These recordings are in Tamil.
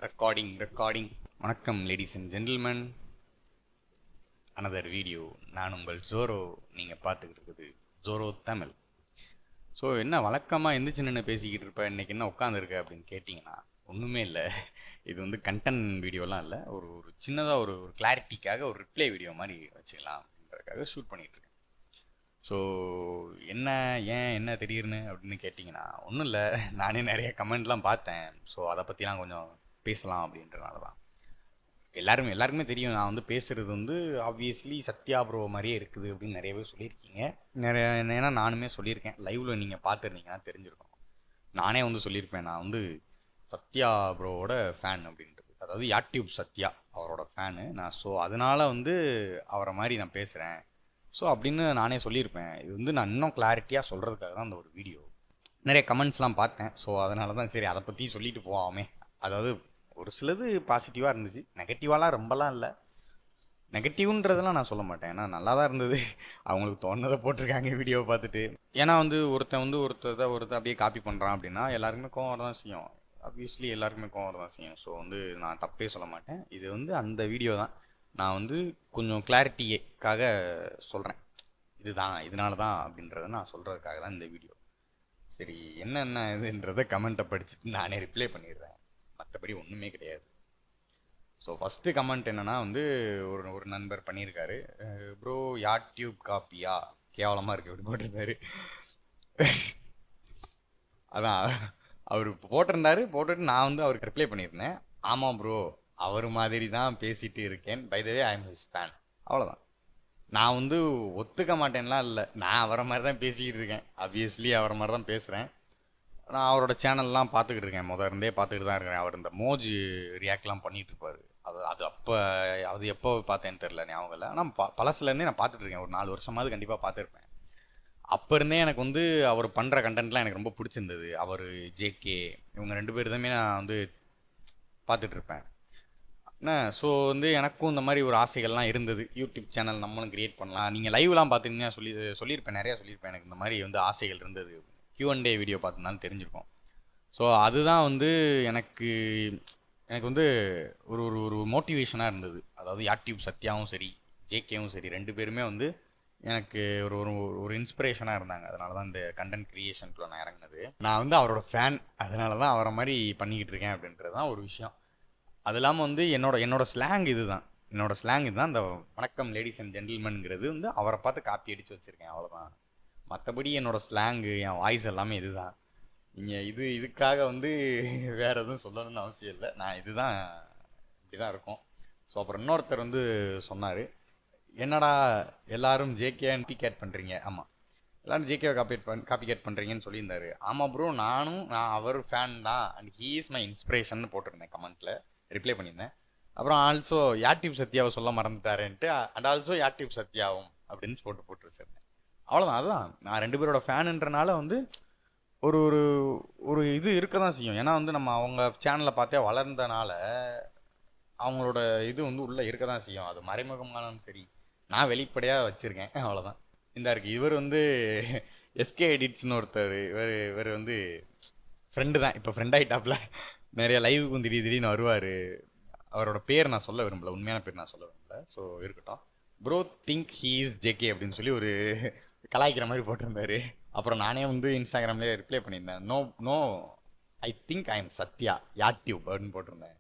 ரெக்கார்டிங். வணக்கம் ladies and gentlemen. Another video. நான் உங்கள் ஜோரோ. நீங்கள் பார்த்துக்கிட்டு இருக்குது ஜோரோ தமிழ். ஸோ என்ன வழக்கமாக எந்திரிச்சு நின்று பேசிக்கிட்டு இருப்பேன், இன்றைக்கி என்ன உட்காந்துருக்க அப்படின்னு கேட்டிங்கன்னா ஒன்றுமே இல்லை. இது வந்து கண்டென்ட் வீடியோலாம் இல்லை, ஒரு ஒரு சின்னதாக ஒரு கிளாரிட்டிக்காக ஒரு ரிப்ளை வீடியோ மாதிரி வச்சுக்கலாம் அப்படின்றதுக்காக ஷூட் பண்ணிகிட்டு இருக்கேன். ஸோ என்ன திடீர்னு அப்படின்னு கேட்டிங்கன்னா ஒன்றும் இல்லை, நானே நிறைய கமெண்ட்லாம் பார்த்தேன். ஸோ அதை பற்றிலாம் கொஞ்சம் பேசலாம் அப்படின்றனால தான். எல்லாருக்குமே தெரியும், நான் வந்து பேசுகிறது வந்து ஆப்வியஸ்லி சத்யா ப்ரோ மாதிரியே இருக்குது அப்படின்னு நிறைய பேர் சொல்லியிருக்கீங்க. ஏன்னா நானுமே சொல்லியிருக்கேன், லைவில் நீங்கள் பார்த்துருந்தீங்கன்னா தெரிஞ்சிருக்கோம். நானே வந்து சொல்லியிருப்பேன், நான் வந்து சத்யா ப்ரோவோட ஃபேன் அப்படின்றது, அதாவது யூடியூப் சத்யா அவரோட ஃபேனு நான். ஸோ அதனால் வந்து அவரை மாதிரி நான் பேசுகிறேன் ஸோ அப்படின்னு நானே சொல்லியிருப்பேன். இது வந்து நான் இன்னும் கிளாரிட்டியாக சொல்கிறதுக்காக தான் அந்த ஒரு வீடியோ. நிறைய கமெண்ட்ஸ்லாம் பார்த்தேன். ஸோ அதனால தான் சரி அதை பற்றி சொல்லிட்டு போவாமே. அதாவது ஒரு சிலது பாசிட்டிவாக இருந்துச்சு, நெகட்டிவாலாம் ரொம்பலாம் இல்லை. நெகட்டிவ்ன்றதெல்லாம் நான் சொல்ல மாட்டேன், ஏன்னா நல்லா தான் இருந்தது. அவங்களுக்கு தோணுனதை போட்டிருக்காங்க வீடியோவை பார்த்துட்டு. ஏன்னா வந்து ஒருத்தர் அப்படியே காப்பி பண்ணுறான் அப்படின்னா எல்லாருக்குமே கோவம் வர தான் செய்யும். ஆப்வியஸ்லி எல்லாருக்குமே கோவம் வர தான் செய்யும். ஸோ வந்து நான் தப்பே சொல்ல மாட்டேன். இது வந்து அந்த வீடியோ தான், நான் வந்து கொஞ்சம் கிளாரிட்டிக்காக சொல்கிறேன். இதனால தான் அப்படின்றத நான் சொல்கிறதுக்காக தான் இந்த வீடியோ. சரி என்ன இதுன்றதை கமெண்ட்டை படிச்சுட்டு நானே ரிப்ளை பண்ணிடுறேன், மற்றபடி ஒன்றுமே கிடையாது. ஸோ ஃபஸ்ட்டு கமெண்ட் என்னென்னா வந்து ஒரு நண்பர் பண்ணியிருக்காரு, ப்ரோ யூடியூப் காப்பியா கேவலமாக இருக்குது அப்படி போட்டிருந்தாரு. அதான் அவர் போட்டுட்டு நான் வந்து அவருக்கு ரிப்ளை பண்ணியிருந்தேன், ஆமாம் ப்ரோ அவர் மாதிரி தான் பேசிட்டு இருக்கேன், by the way I am his fan. அவ்வளோதான். நான் வந்து ஒத்துக்க மாட்டேன்லாம் இல்லை, நான் அவரை மாதிரி தான் பேசிக்கிட்டு இருக்கேன். ஆப்வியஸ்லி அவரை மாதிரி தான் பேசுகிறேன். நான் அவரோட சேனல்லாம் பார்த்துக்கிட்டு இருக்கேன், இருந்தே பார்த்துக்கிட்டு தான் இருக்கிறேன். அவர் இந்த மோஜ் ரியாக்ட்லாம் பண்ணிகிட்டு இருப்பார். அது எப்போ பார்த்தேன்னு தெரில, ஞாபகம் இல்லை. ஆனால் பழசுலேருந்தே நான் பார்த்துட்டு இருக்கேன், ஒரு 4 வருஷமாவது கண்டிப்பாக பார்த்துருப்பேன். அப்போ இருந்தே எனக்கு வந்து அவர் பண்ணுற கண்டென்ட்லாம் எனக்கு ரொம்ப பிடிச்சிருந்தது. அவர் ஜேகே இவங்க 2 பேர் தான் நான் வந்து பார்த்துட்டு இருப்பேன். ஸோ வந்து எனக்கும் இந்த மாதிரி ஒரு ஆசைகள்லாம் இருந்தது, யூடியூப் சேனல் நம்மளும் கிரியேட் பண்ணலாம். நீங்கள் லைவ்லாம் பார்த்துருந்தீங்கன்னா சொல்லியிருப்பேன், நிறையா சொல்லியிருப்பேன். எனக்கு இந்த மாதிரி வந்து ஆசைகள் இருந்தது, Q&A வீடியோ பார்த்துருந்தாலும் தெரிஞ்சிருக்கும். ஸோ அதுதான் வந்து எனக்கு வந்து ஒரு ஒரு மோட்டிவேஷனாக இருந்தது. அதாவது யூடியூப் சத்யாவும் சரி ஜேகேவும் சரி 2 பேருமே வந்து எனக்கு ஒரு ஒரு இன்ஸ்பிரேஷனாக இருந்தாங்க. அதனால தான் இந்த கண்டென்ட் க்ரியேஷனுக்குள்ள நான் இறங்கினது. நான் வந்து அவரோட ஃபேன், அதனால தான் அவரை மாதிரி பண்ணிக்கிட்டு இருக்கேன் அப்படின்றது தான் ஒரு விஷயம். அது இல்லாமல் வந்து என்னோட ஸ்லாங் இதுதான். இந்த வணக்கம் லேடிஸ் அண்ட் ஜென்டில்மேன்ங்கிறது வந்து அவரை பார்த்து காப்பி அடித்து வச்சுருக்கேன், அவ்வளோதான். மற்றபடி என்னோடய ஸ்லாங்கு, என் வாய்ஸ் எல்லாமே இதுதான். நீங்கள் இதுக்காக வந்து வேறு எதுவும் சொல்லணும்னு அவசியம் இல்லை. நான் இப்படி தான் இருக்கும். ஸோ அப்புறம் இன்னொருத்தர் வந்து சொன்னார், என்னடா எல்லாரும் ஜேகே கேட் பண்ணுறீங்க. ஆமாம், எல்லோரும் ஜேகேவை காப்பி கேட் பண்ணுறீங்கன்னு சொல்லியிருந்தாரு. ஆமாம் ப்ரோ, நான் அவர் ஃபேன் தான், and he is my inspiration போட்டிருந்தேன், கமெண்ட்டில் ரிப்ளை பண்ணியிருந்தேன். அப்புறம் ஆல்சோ யூடியூப் சத்யாவை சொல்ல மறந்துட்டாருன்ட்டு அண்ட் ஆல்சோ யூடியூப் சத்யாவும் அப்படின்னு போட்டு வச்சிருந்தேன். அவ்வளோதான். அதுதான், நான் 2 பேரோட ஃபேனுன்றனால வந்து ஒரு ஒரு ஒரு இது இருக்க தான் செய்யும். ஏன்னா வந்து நம்ம அவங்க சேனலை பார்த்தே வளர்ந்தனால அவங்களோட இது வந்து உள்ளே இருக்க தான் செய்யும். அது மறைமுகமானாலும் சரி, நான் வெளிப்படையாக வச்சுருக்கேன், அவ்வளோதான். இந்த இருக்குது. இவர் வந்து எஸ்கே எடிட்ஸ்னு ஒருத்தர், இவர் வந்து ஃப்ரெண்டு தான், இப்போ ஃப்ரெண்ட் ஆகிட்டாப்புல. நிறைய லைவுக்கு வந்து திடீர்னு வருவார். அவரோட பேர் நான் சொல்ல விரும்பல, உண்மையான பேர் நான் சொல்ல விரும்பல. ஸோ இருக்கட்டும். Bro think he is JK அப்படின்னு சொல்லி ஒரு கலாய்க்கிற மாதிரி போட்டிருந்தாரு. அப்புறம் நானே வந்து இன்ஸ்டாகிராம்லேயே ரிப்ளை பண்ணியிருந்தேன், no I think I am Sathya YouTube அப்படின்னு போட்டிருந்தேன்.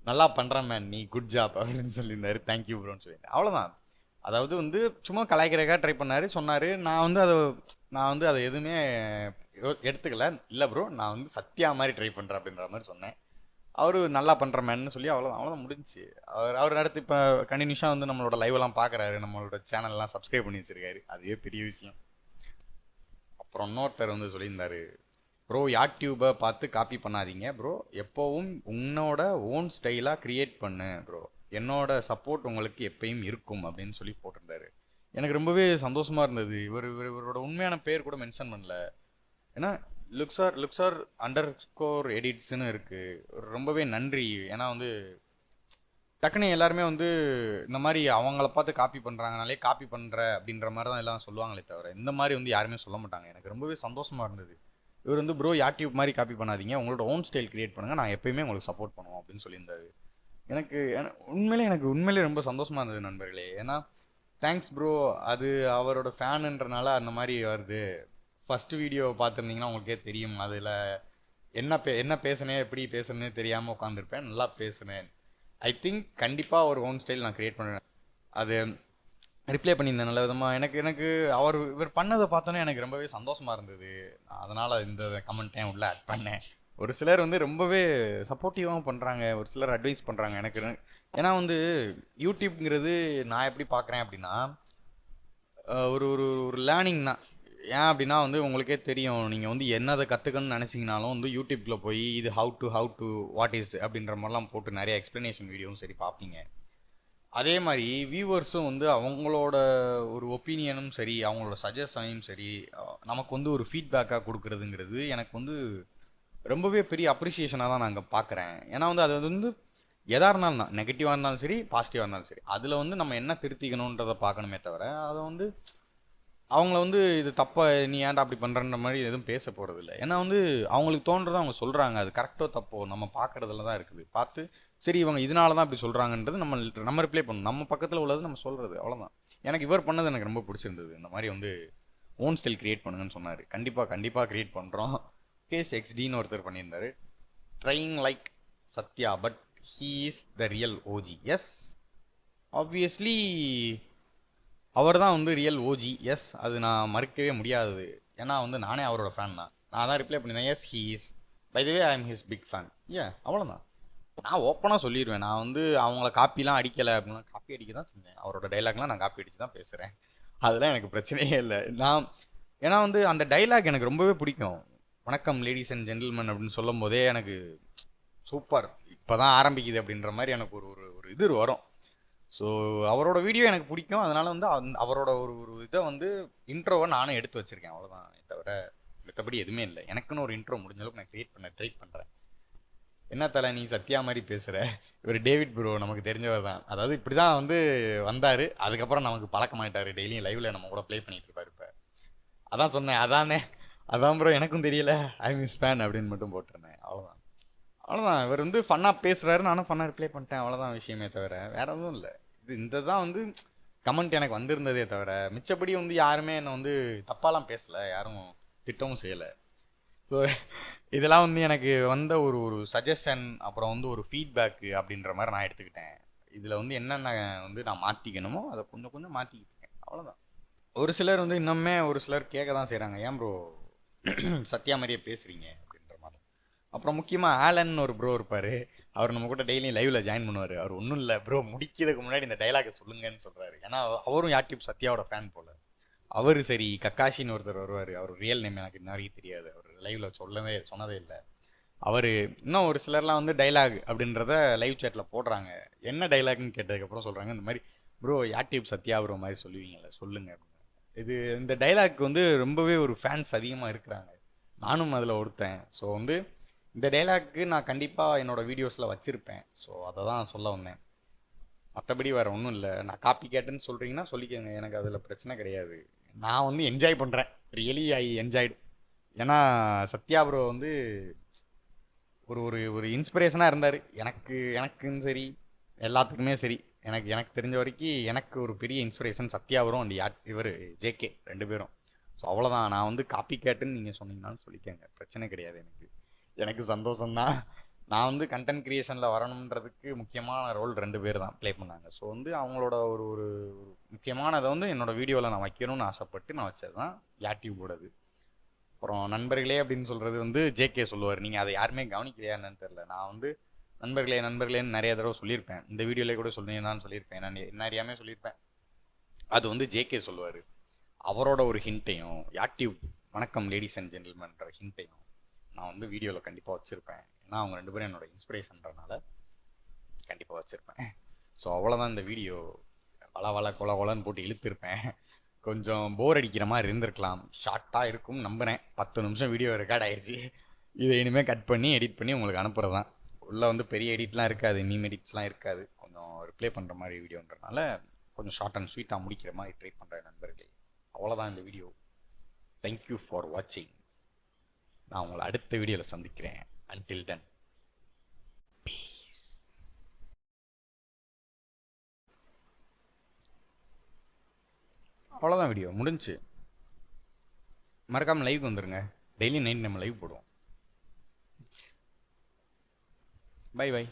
நல்லா பண்ணுறேன் மேன், நீ குட் ஜாப் அப்படின்னு சொல்லியிருந்தாரு. தேங்க்யூ ப்ரோன்னு சொல்லியிருந்தேன். அவ்வளோதான். அதாவது வந்து சும்மா கலாய்க்கிறக்காக ட்ரை பண்ணார், சொன்னார். நான் வந்து அதை எதுவுமே எடுத்துக்கல. இல்லை ப்ரோ, நான் வந்து சத்யா மாதிரி ட்ரை பண்ணுறேன் அப்படின்ற மாதிரி சொன்னேன். அவர் நல்லா பண்ணுற மேன்னு சொல்லி அவ்வளோதான் முடிஞ்சிச்சு. அவர் அடுத்து இப்போ கண்டினியூஷாக வந்து நம்மளோட லைவெல்லாம் பார்க்குறாரு, நம்மளோட சேனல்லாம் சப்ஸ்கிரைப் பண்ணி வச்சுருக்காரு, அதுவே பெரிய விஷயம். அப்புறம் இன்னொருத்தர் வந்து சொல்லியிருந்தாரு, ப்ரோ யூடியூபை பார்த்து காப்பி பண்ணாதீங்க ப்ரோ, எப்போவும் உன்னோட ஓன் ஸ்டைலாக க்ரியேட் பண்ணு ப்ரோ, என்னோட சப்போர்ட் உங்களுக்கு எப்பயும் இருக்கும் அப்படின்னு சொல்லி போட்டிருந்தாரு. எனக்கு ரொம்பவே சந்தோஷமாக இருந்தது. இவரோட உண்மையான பேர் கூட மென்ஷன் பண்ணல. ஏன்னா லுக்ஸார் _ எடிட்ஸ்னு இருக்குது. ரொம்பவே நன்றி. ஏன்னா வந்து டக்குன்னு எல்லாருமே வந்து இந்த மாதிரி அவங்கள பார்த்து காப்பி பண்ணுறாங்கனாலே காப்பி பண்ணுற அப்படின்ற மாதிரி தான் எல்லாம் சொல்லுவாங்களே தவிர இந்த மாதிரி வந்து யாருமே சொல்ல மாட்டாங்க. எனக்கு ரொம்பவே சந்தோஷமாக இருந்தது. இவர் வந்து ப்ரோ யூடியூப் மாதிரி காப்பி பண்ணாதீங்க, உங்களோட ஓன் ஸ்டைல் கிரியேட் பண்ணுங்கள், நான் எப்பயுமே உங்களுக்கு சப்போர்ட் பண்ணுவோம் அப்படின்னு சொல்லியிருந்தாரு. உண்மையிலே ரொம்ப சந்தோஷமாக இருந்தது நண்பர்களே. ஏன்னா தேங்க்ஸ் ப்ரோ, அது அவரோட ஃபேனுன்றனால அந்த மாதிரி வருது. ஃபஸ்ட்டு வீடியோ பார்த்துருந்தீங்கன்னா உங்களுக்கே தெரியும், அதில் என்ன பேசுனேன் எப்படி பேசுனே தெரியாமல் உட்காந்துருப்பேன். நல்லா பேசுனேன். ஐ திங்க் கண்டிப்பாக ஒரு ஓன் ஸ்டைல் நான் க்ரியேட் பண்ணுவேன். அது ரிப்ளை பண்ணியிருந்தேன் நல்ல விதமாக. எனக்கு இவர் பண்ணதை பார்த்தோன்னே எனக்கு ரொம்பவே சந்தோஷமாக இருந்தது. அதனால் இந்த கமெண்ட்டையும் உள்ள ஆட் பண்ணேன். ஒரு சிலர் வந்து ரொம்பவே சப்போர்ட்டிவாகவும் பண்ணுறாங்க, ஒரு சிலர் அட்வைஸ் பண்ணுறாங்க எனக்கு. ஏன்னா வந்து யூடியூப்ங்கிறது நான் எப்படி பார்க்குறேன் அப்படின்னா ஒரு ஒரு ஒரு லேர்னிங் தான். ஏன் அப்படின்னா வந்து உங்களுக்கே தெரியும், நீங்கள் வந்து என்னதை கற்றுக்கணும்னு நினச்சிங்கனாலும் வந்து யூடியூப்பில் போய் இது ஹவு டு வாட் இஸ் அப்படின்ற மாதிரிலாம் போட்டு நிறைய எக்ஸ்ப்ளனேஷன் வீடியோவும் சரி பார்ப்பீங்க. அதே மாதிரி வியூவர்ஸும் வந்து அவங்களோட ஒரு ஒப்பீனியனும் சரி, அவங்களோட சஜஷனையும் சரி நமக்கு வந்து ஒரு ஃபீட்பேக்காக கொடுக்குறதுங்கிறது எனக்கு வந்து ரொம்பவே பெரிய அப்ரிசியேஷனாக தான் நான் அங்கே பார்க்குறேன். ஏன்னா வந்து அது வந்து எதாக இருந்தாலும் தான், நெகட்டிவாக இருந்தாலும் சரி பாசிட்டிவாக இருந்தாலும் சரி, அதில் வந்து நம்ம என்ன திருத்திக்கணுன்றதை பார்க்கணுமே தவிர அதை வந்து அவங்கள வந்து இது தப்பா நீ ஏன்டா அப்படி பண்ணுறன்ற மாதிரி எதுவும் பேச போகிறது இல்லை. ஏன்னா வந்து அவங்களுக்கு தோன்றதை அவங்க சொல்கிறாங்க, அது கரெக்டோ தப்போ நம்ம பார்க்குறதுல தான் இருக்குது. பார்த்து சரி இவங்க இதனால தான் அப்படி சொல்கிறாங்கன்றது நம்ம ரிப்ளை பண்ணணும், நம்ம பக்கத்தில் உள்ளது நம்ம சொல்கிறது, அவ்வளோதான். எனக்கு இவர் பண்ணது எனக்கு ரொம்ப பிடிச்சிருந்தது. இந்த மாதிரி வந்து ஓன் ஸ்டைல் கிரியேட் பண்ணுங்கன்னு சொன்னார். கண்டிப்பாக கிரியேட் பண்ணுறோம். கேஸ் எக்ஸ்டின்னு ஒருத்தர் பண்ணியிருந்தாரு, trying like Sathya but he is the real OG. Yes, obviously அவர் தான் வந்து ரியல் ஓஜி. எஸ், அது நான் மறுக்கவே முடியாது. ஏன்னா வந்து நானே அவரோட ஃபேன் தான். நான் தான் ரிப்ளை பண்ணியிருந்தேன், yes he is, by the way I am his big fan. அவ்வளோதான். நான் ஓப்பனாக சொல்லிடுவேன், நான் வந்து அவங்கள காப்பிலாம் அடிக்கலை அப்படின்னா, காப்பி அடிக்க தான் செஞ்சேன். அவரோட டைலாக்லாம் நான் காப்பி அடித்து தான் பேசுகிறேன். அதெல்லாம் எனக்கு பிரச்சனையே இல்லை. ஏன்னா வந்து அந்த டைலாக் எனக்கு ரொம்பவே பிடிக்கும். வணக்கம் லேடிஸ் அண்ட் ஜென்டில்மேன் அப்படின்னு சொல்லும் போதே எனக்கு சூப்பர், இப்போ தான் ஆரம்பிக்குது அப்படின்ற மாதிரி எனக்கு ஒரு இது வரும். ஸோ அவரோட வீடியோ எனக்கு பிடிக்கும். அதனால் வந்து அவரோட ஒரு இதை வந்து இன்ட்ரோவை நானும் எடுத்து வச்சுருக்கேன், அவ்வளோதான். தவிர மற்றபடி எதுவுமே இல்லை. எனக்குன்னு ஒரு இன்ட்ரோ முடிஞ்ச அளவுக்கு நான் க்ரியேட் பண்ண ட்ரை பண்ணுறேன். என்ன தலை நீ சத்யா மாதிரி பேசுகிற? இவர் டேவிட் ப்ரோ நமக்கு தெரிஞ்சவர் தான். அதாவது இப்படி தான் வந்து வந்தார், அதுக்கப்புறம் நமக்கு பழக்கமாயிட்டார். டெய்லியும் லைவில் நம்ம கூட ப்ளே பண்ணிகிட்டு இருப்பார். இப்போ அதான் சொன்னேன், அதான் ப்ரோ எனக்கும் தெரியல, ஐ மிஸ் ஃபேன் அப்படின்னு மட்டும் போட்டிருந்தேன். அவ்வளோதான். இவர் வந்து ஃபன்னாக பேசுகிறாரு, நானும் ஃபன்னாக ரிப்ளை பண்ணிட்டேன், அவ்வளோதான் விஷயமே. தவிர வேறு எதுவும் இல்லை. இந்த தான் வந்து கமெண்ட் எனக்கு வந்திருந்ததே தவிர மிச்சப்படி வந்து யாருமே என்னை வந்து தப்பாலாம் பேசலை, யாரும் திட்டமும் செய்யலை. ஸோ இதெல்லாம் வந்து எனக்கு வந்த ஒரு சஜஷன், அப்புறம் வந்து ஒரு ஃபீட்பேக்கு அப்படின்ற மாதிரி நான் எடுத்துக்கிட்டேன். இதில் வந்து என்னென்ன வந்து நான் மாற்றிக்கணுமோ அதை கொஞ்சம் மாற்றிக்கிட்டு இருக்கேன், அவ்வளோதான். ஒரு சிலர் வந்து இன்னுமே ஒரு சிலர் கேட்க தான் செய்கிறாங்க, ஏன் ப்ரோ சத்யா மாதிரியே பேசுகிறீங்க அப்படின்ற மாதிரி. அப்புறம் முக்கியமாக ஆலன் ஒரு ப்ரோ இருப்பார், அவர் நம்ம கூட டெய்லியும் லைவில் ஜாயின் பண்ணுவார். அவர் ஒன்றும் இல்லை ப்ரோ, முடிக்கிறதுக்கு முன்னாடி இந்த டைலாகை சொல்லுங்கன்னு சொல்கிறாரு. ஏன்னா அவரும் யூடியூப் சத்யாவோட ஃபேன் போல். அவர் சரி கக்காஷின்னு ஒருத்தர் வருவார், அவர் ரியல் நேம் எனக்கு இன்ன வரைக்கும் தெரியாது, அவர் லைவில் சொன்னதே இல்லை. அவர் இன்னும் ஒரு சிலர்லாம் வந்து டைலாக் அப்படின்றத லைவ் சேட்டில் போடுறாங்க. என்ன டைலாக்னு கேட்டதுக்கப்புறம் சொல்கிறாங்க, இந்த மாதிரி ப்ரோ யூடியூப் சத்யா ப்ரோ மாதிரி சொல்லுவீங்கள்ல, சொல்லுங்க அப்படின்னு. இந்த டைலாக் வந்து ரொம்பவே ஒரு ஃபேன்ஸ் அதிகமாக இருக்கிறாங்க, நானும் அதில் ஒருத்தன். ஸோ வந்து இந்த டைலாக்கு நான் கண்டிப்பாக என்னோடய வீடியோஸில் வச்சுருப்பேன். ஸோ அதை தான் சொல்ல வந்தேன், மற்றபடி வேறு ஒன்றும் இல்லை. நான் காப்பி கேட்டுன்னு சொல்கிறீங்கன்னா சொல்லிக்கோங்க, எனக்கு அதில் பிரச்சனை கிடையாது. நான் வந்து என்ஜாய் பண்ணுறேன், ரியலி ஐ என்ஜாய்டு. ஏன்னா சத்யா ப்ரோ வந்து ஒரு இன்ஸ்பிரேஷனாக இருந்தார் எனக்குன்னு சரி, எல்லாத்துக்குமே சரி. எனக்கு தெரிஞ்ச வரைக்கும் எனக்கு ஒரு பெரிய இன்ஸ்பிரேஷன் சத்யா ப்ரோ அண்ட் இவர் ஜேகே 2 பேரும். ஸோ அவ்வளோதான். நான் வந்து காப்பி கேட்டுன்னு நீங்கள் சொன்னீங்கன்னாலும் சொல்லிக்கோங்க, பிரச்சனை கிடையாது. எனக்கு சந்தோஷம்தான். நான் வந்து கண்டென்ட் க்ரியேஷனில் வரணுன்றதுக்கு முக்கியமான ரோல் 2 பேர் தான் ப்ளே பண்ணாங்க. ஸோ வந்து அவங்களோட ஒரு முக்கியமானதை வந்து என்னோடய வீடியோவில் நான் வைக்கணும்னு ஆசைப்பட்டு நான் வச்சது தான் யூடியூபோடது. அப்புறம் நண்பர்களே அப்படின்னு சொல்கிறது வந்து ஜேகே சொல்லுவார், நீங்கள் அதை யாருமே கவனிக்கலையா என்னன்னு தெரில. நான் வந்து நண்பர்களேன்னு நிறைய தடவை சொல்லியிருப்பேன், இந்த வீடியோவில் கூட சொன்னீங்கன்னு சொல்லியிருப்பேன், நான் என்ன அறியாமே சொல்லியிருப்பேன். அது வந்து ஜேகே சொல்லுவார். அவரோட ஒரு ஹிண்ட்டையும் யூடியூப் வணக்கம் லேடிஸ் அண்ட் ஜென்டில்மேன்ற ஹிண்ட்டையும் நான் வந்து வீடியோவில் கண்டிப்பாக வச்சுருப்பேன். ஏன்னா அவங்க 2 பேரும் என்னோடய இன்ஸ்பிரேஷன்றனால கண்டிப்பாக வச்சுருப்பேன். ஸோ அவ்வளோதான். இந்த வீடியோ கொலன்னு போட்டு இழுத்துருப்பேன், கொஞ்சம் போர் அடிக்கிற மாதிரி இருந்திருக்கலாம். ஷார்ட்டாக இருக்கும் நம்புகிறேன். 10 நிமிஷம் வீடியோ ரெக்கார்ட் ஆயிடுச்சு. இதை இனிமேல் கட் பண்ணி எடிட் பண்ணி உங்களுக்கு அனுப்புகிறது தான். உள்ளே வந்து பெரிய எடிட்லாம் இருக்காது, மீம் எடிட்ஸ்லாம் இருக்காது, கொஞ்சம் ரிப்ளை பண்ணுற மாதிரி வீடியோன்றனால கொஞ்சம் ஷார்ட் அண்ட் ஸ்வீட்டாக முடிக்கிற மாதிரி ட்ரை பண்ணுறேன் நண்பர்களே. அவ்வளோதான் இந்த வீடியோ. தேங்க்யூ ஃபார் வாட்சிங். நான் உங்களை அடுத்த வீடியோவில் சந்திக்கிறேன். Until then, peace. அவ்வளோதான், வீடியோ முடிஞ்சு. மறக்காமல் லைவ் வந்துருங்க. டெய்லி நைட் நம்ம லைவ் போடுவோம். Bye by.